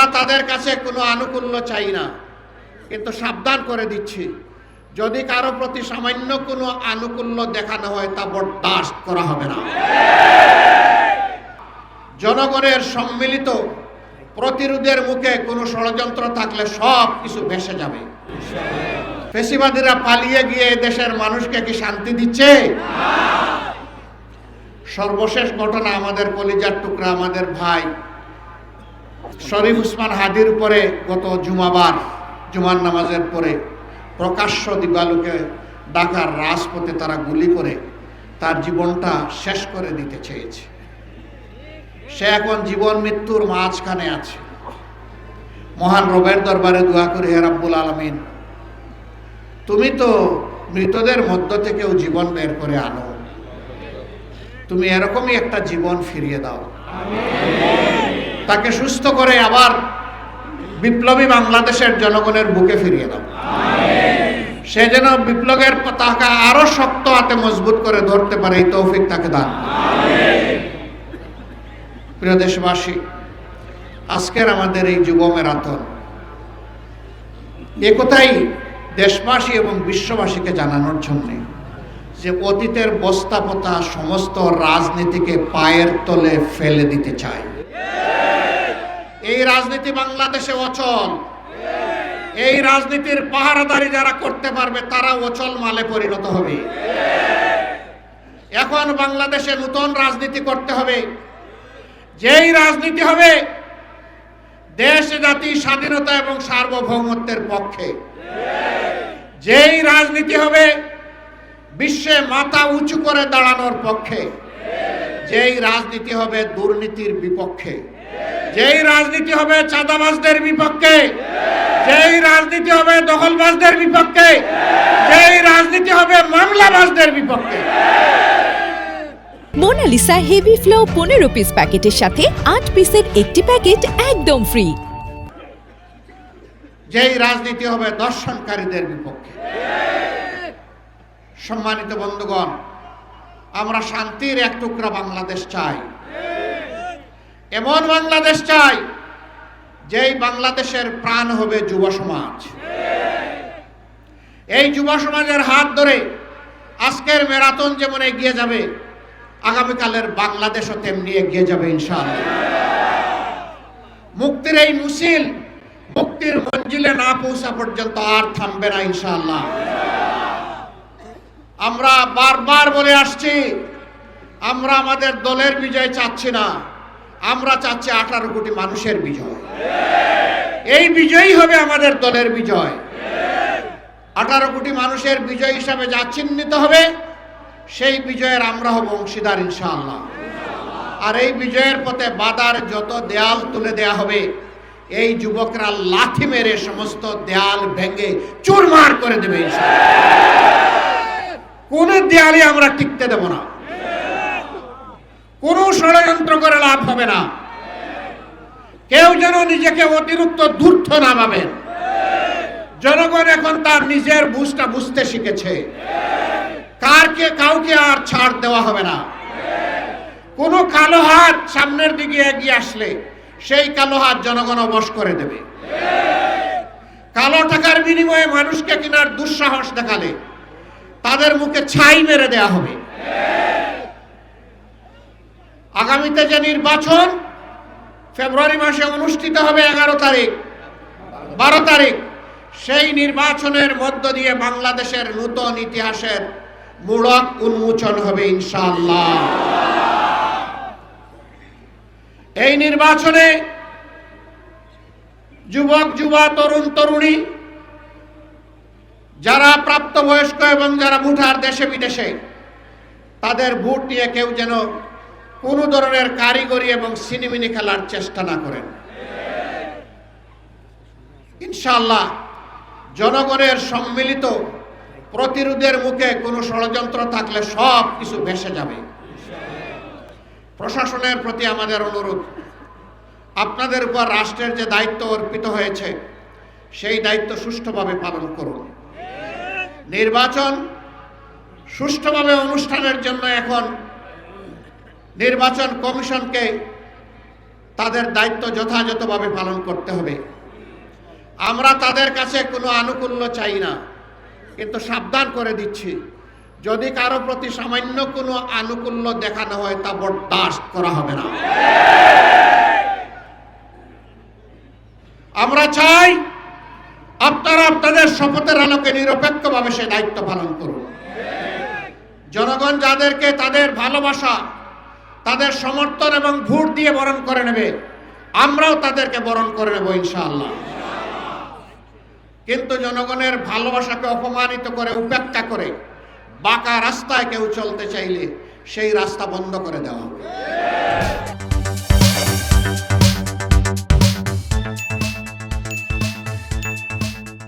আমরা তাদের কাছে কোনো আনুকূল্য চাই না, কিন্তু সাবধান করে দিচ্ছি, যদি কারো প্রতি সামান্য কোনো আনুকূল্য দেখানো হয় তা বরদাস্ত করা হবে না। জনগণের সম্মিলিত প্রতিরোধের মুখে কোনো ষড়যন্ত্র থাকলে সব কিছু ভেসে যাবে। ফ্যাসিবাদীরা পালিয়ে গিয়ে দেশের মানুষকে কি শান্তি দিচ্ছে? সর্বশেষ ঘটনা, আমাদের কলিজার টুকরা আমাদের ভাই শরীফ উসমান হাদির উপরে গত জুমার নামাজের পরে প্রকাশ্য দিবালোকে ঢাকার রাজপথে তারা গুলি করে তার জীবনটা শেষ করে দিতে চেয়েছে। সে এখন জীবন মৃত্যুর মাঝখানে আছে। মহান রবের দরবারে দোয়া করি, হে রাব্বুল আলামিন, তুমি তো মৃতদের মধ্য থেকেও জীবন বের করে আনো, তুমি এরকমই একটা জীবন ফিরিয়ে দাও, তাকে সুস্থ করে আবার বিপ্লবী বাংলাদেশের জনগণের বুকে ফিরিয়ে দাও। সে যেন বিপ্লবের পতাকা আরো শক্ত হাতে মজবুত করে ধরতে পারে, এই তৌফিক তাকে দান। প্রিয় দেশবাসী, আজকের আমাদের এই যুব ম্যারাথন একথাই দেশবাসী এবং বিশ্ববাসীকে জানানোর জন্য যে অতীতের বস্তাপতা সমস্ত রাজনীতিকে পায়ের তলে ফেলে দিতে চায়। এই রাজনীতি বাংলাদেশে অচল। এই রাজনীতির পাহারাদারি যারা করতে পারবে তারা অচল মালে পরিণত হবে। এখন বাংলাদেশে নতুন রাজনীতি করতে হবে, যেই রাজনীতি হবে দেশ জাতি স্বাধীনতা এবং সার্বভৌমত্বের পক্ষে, যেই রাজনীতি হবে বিশ্বে মাথা উঁচু করে দাঁড়ানোর পক্ষে, যেই রাজনীতি হবে দুর্নীতির বিপক্ষে, যেই রাজনীতি হবে চাঁদাবাজদের বিপক্ষে, যেই রাজনীতি হবে দখলবাজদের বিপক্ষে, যেই রাজনীতি হবে মামলাবাজদের বিপক্ষে। মোনালিসা হেভি ফ্লো 15 পিস প্যাকেটের সাথে 8 পিসের একটি প্যাকেট একদম ফ্রি। যেই রাজনীতি হবে দর্শনকারীদের বিপক্ষে। সম্মানিত বন্ধুগণ, আমরা শান্তির এক টুকরা বাংলাদেশ চাই, এমন বাংলাদেশ চাই যেই বাংলাদেশের প্রাণ হবে যুব সমাজ। এই যুব সমাজের হাত ধরে আজকের ম্যারাথন যেমন এগিয়ে যাবে, আগামীকালের বাংলাদেশও তেমনি এগিয়ে যাবে ইনশাআল্লাহ। মুক্তির এই মিছিল মুক্তির মঞ্জিলে না পৌঁছা পর্যন্ত আর থামবে না ইনশাআল্লাহ। আমরা বারবার বলে আসছি, আমরা আমাদের দলের বিজয় চাচ্ছি না, আমরা চাচ্ছি 18 কোটি মানুষের বিজয়। এই বিজয়ই হবে আমাদের দলের বিজয়। 18 কোটি মানুষের বিজয় হিসাবে যা চিহ্নিত হবে সেই বিজয়ের আমরা হব অংশীদার ইনশাআল্লাহ। আর এই বিজয়ের পথে বাধার যত দেয়াল তুলে দেয়া হবে, এই যুবকরা লাথি মেরে সমস্ত দেয়াল ভেঙে চুরমার করে দেবে ইনশাআল্লাহ। কোন দেয়ালে আমরা টিকতে দেব না, কোন ষড়যন্ত্র করে লাভ হবে না। কেউ যেন নিজেকে অতিরিক্ত ধূর্ত না ভাবেন। জনগণ এখন তার নিজের বুঝটা বুঝতে শিখেছে। কাউকে আর ছাড় দেওয়া হবে না। কোন কালো হাত সামনের দিকে এগিয়ে আসলে সেই কালো হাত জনগণ অবশ করে দেবে। কালো টাকার বিনিময়ে মানুষকে কেনার দুঃসাহস দেখালে তাদের মুখে ছাই মেরে দেয়া হবে। আগামীতে যে নির্বাচন ফেব্রুয়ারি মাসে অনুষ্ঠিত হবে 11 তারিখ 12 তারিখ, সেই নির্বাচনের মধ্য দিয়ে বাংলাদেশের নতুন ইতিহাসের মূলক উন্মোচন হবে ইনশাআল্লাহ। এই নির্বাচনে যুবক যুবা তরুণ তরুণী যারা প্রাপ্তবয়স্ক এবং যারা ভোটার দেশে বিদেশে, তাদের ভোট নিয়ে কেউ যেন কোনো ধরনের কারিগরি এবং সিনেমিনি খেলার চেষ্টা না করেন। ইনশাআল্লাহ জনগণের সম্মিলিত প্রতিরোধের মুখে কোনো ষড়যন্ত্র থাকলে সব কিছু ভেসে যাবে। প্রশাসনের প্রতি আমাদের অনুরোধ, আপনাদের উপর রাষ্ট্রের যে দায়িত্ব অর্পিত হয়েছে সেই দায়িত্ব সুষ্ঠুভাবে পালন করুন। নির্বাচন সুষ্ঠুভাবে অনুষ্ঠানের জন্য এখন নির্বাচন কমিশনকে তাদের দায়িত্ব যথাযথভাবে পালন করতে হবে। আমরা তাদের কাছে কোনো আনুকূল্য চাই না, কিন্তু সাবধান করে দিচ্ছি, যদি কারো প্রতি সামান্য কোনো আনুকূল্য দেখানো হয় তা বরদাস্ত করা হবে না। আমরা চাই আপনারা আপনাদের শপথের আলোকে নিরপেক্ষভাবে সে দায়িত্ব পালন করুন। জনগণ যাদেরকে তাদের ভালোবাসা, তাদের সমর্থন এবং ভোট দিয়ে বরণ করে নেবে, আমরাও তাদেরকে বরণ করে নেব ইনশাআল্লাহ। কিন্তু জনগণের ভালোবাসাকে অপমানিত করে, উপেক্ষা করে বাঁকা রাস্তায় কেউ চলতে চাইলে সেই রাস্তা বন্ধ করে দেওয়া হবে।